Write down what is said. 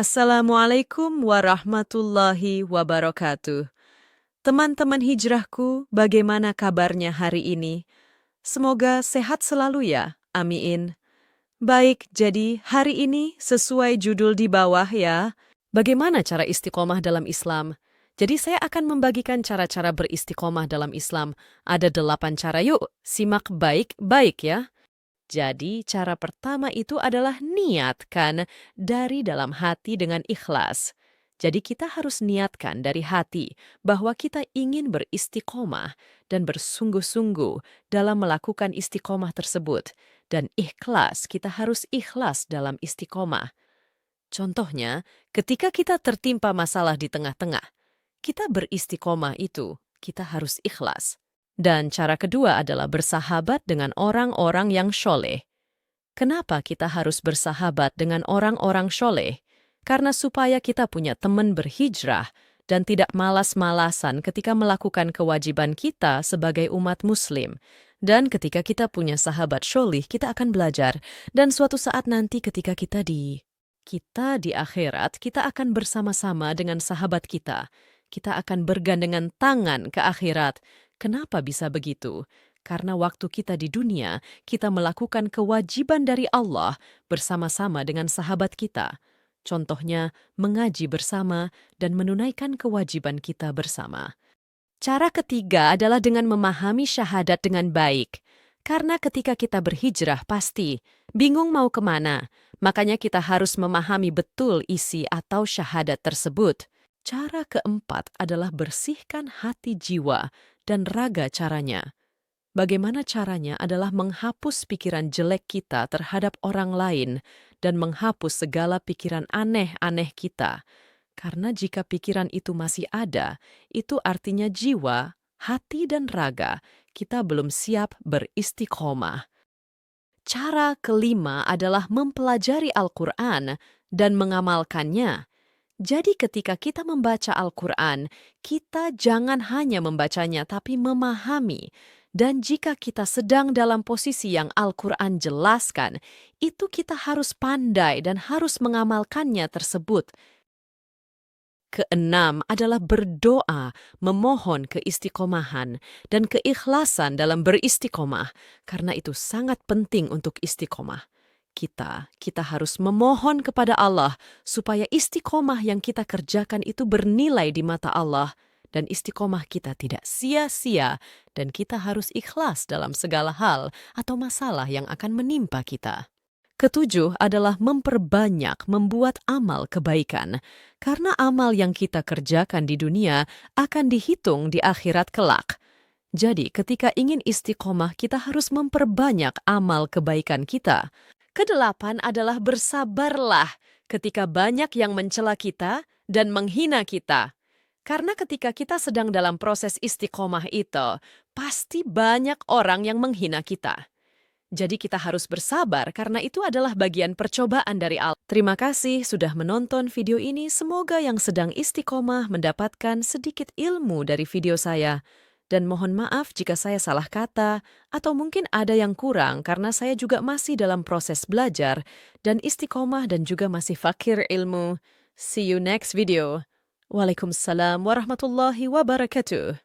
Assalamualaikum warahmatullahi wabarakatuh. Teman-teman hijrahku, bagaimana kabarnya hari ini? Semoga sehat selalu ya, amin. Baik, jadi hari ini sesuai judul di bawah ya, bagaimana cara istiqomah dalam Islam? Jadi saya akan membagikan cara-cara beristiqomah dalam Islam. Ada 8 cara, yuk simak baik-baik ya. Jadi, cara pertama itu adalah niatkan dari dalam hati dengan ikhlas. Jadi, kita harus niatkan dari hati bahwa kita ingin beristiqomah dan bersungguh-sungguh dalam melakukan istiqomah tersebut. Dan ikhlas, kita harus ikhlas dalam istiqomah. Contohnya, ketika kita tertimpa masalah di tengah-tengah, kita beristiqomah itu, kita harus ikhlas. Dan cara kedua adalah bersahabat dengan orang-orang yang syoleh. Kenapa kita harus bersahabat dengan orang-orang syoleh? Karena supaya kita punya teman berhijrah dan tidak malas-malasan ketika melakukan kewajiban kita sebagai umat muslim. Dan ketika kita punya sahabat syoleh, kita akan belajar. Dan suatu saat nanti ketika kita di akhirat, kita akan bersama-sama dengan sahabat kita. Kita akan bergandengan tangan ke akhirat. Kenapa bisa begitu? Karena waktu kita di dunia, kita melakukan kewajiban dari Allah bersama-sama dengan sahabat kita. Contohnya, mengaji bersama dan menunaikan kewajiban kita bersama. Cara ketiga adalah dengan memahami syahadat dengan baik. Karena ketika kita berhijrah pasti bingung mau kemana, makanya kita harus memahami betul isi atau syahadat tersebut. Cara keempat adalah bersihkan hati jiwa dan raga caranya. Bagaimana caranya adalah menghapus pikiran jelek kita terhadap orang lain dan menghapus segala pikiran aneh-aneh kita. Karena jika pikiran itu masih ada, itu artinya jiwa, hati dan raga kita belum siap beristiqomah. Cara kelima adalah mempelajari Al-Quran dan mengamalkannya. Jadi ketika kita membaca Al-Quran, kita jangan hanya membacanya tapi memahami. Dan jika kita sedang dalam posisi yang Al-Quran jelaskan, itu kita harus pandai dan harus mengamalkannya tersebut. Keenam adalah berdoa, memohon keistiqomahan dan keikhlasan dalam beristiqomah, karena itu sangat penting untuk istiqomah. Kita harus memohon kepada Allah supaya istiqomah yang kita kerjakan itu bernilai di mata Allah dan istiqomah kita tidak sia-sia dan kita harus ikhlas dalam segala hal atau masalah yang akan menimpa kita. Ketujuh adalah memperbanyak membuat amal kebaikan, karena amal yang kita kerjakan di dunia akan dihitung di akhirat kelak. Jadi, ketika ingin istiqomah, kita harus memperbanyak amal kebaikan kita. Kedelapan adalah bersabarlah ketika banyak yang mencela kita dan menghina kita. Karena ketika kita sedang dalam proses istiqomah itu, pasti banyak orang yang menghina kita. Jadi kita harus bersabar karena itu adalah bagian percobaan dari Allah. Terima kasih sudah menonton video ini. Semoga yang sedang istiqomah mendapatkan sedikit ilmu dari video saya. Dan mohon maaf jika saya salah kata atau mungkin ada yang kurang karena saya juga masih dalam proses belajar dan istiqomah dan juga masih fakir ilmu. See you next video. Waalaikumsalam warahmatullahi wabarakatuh.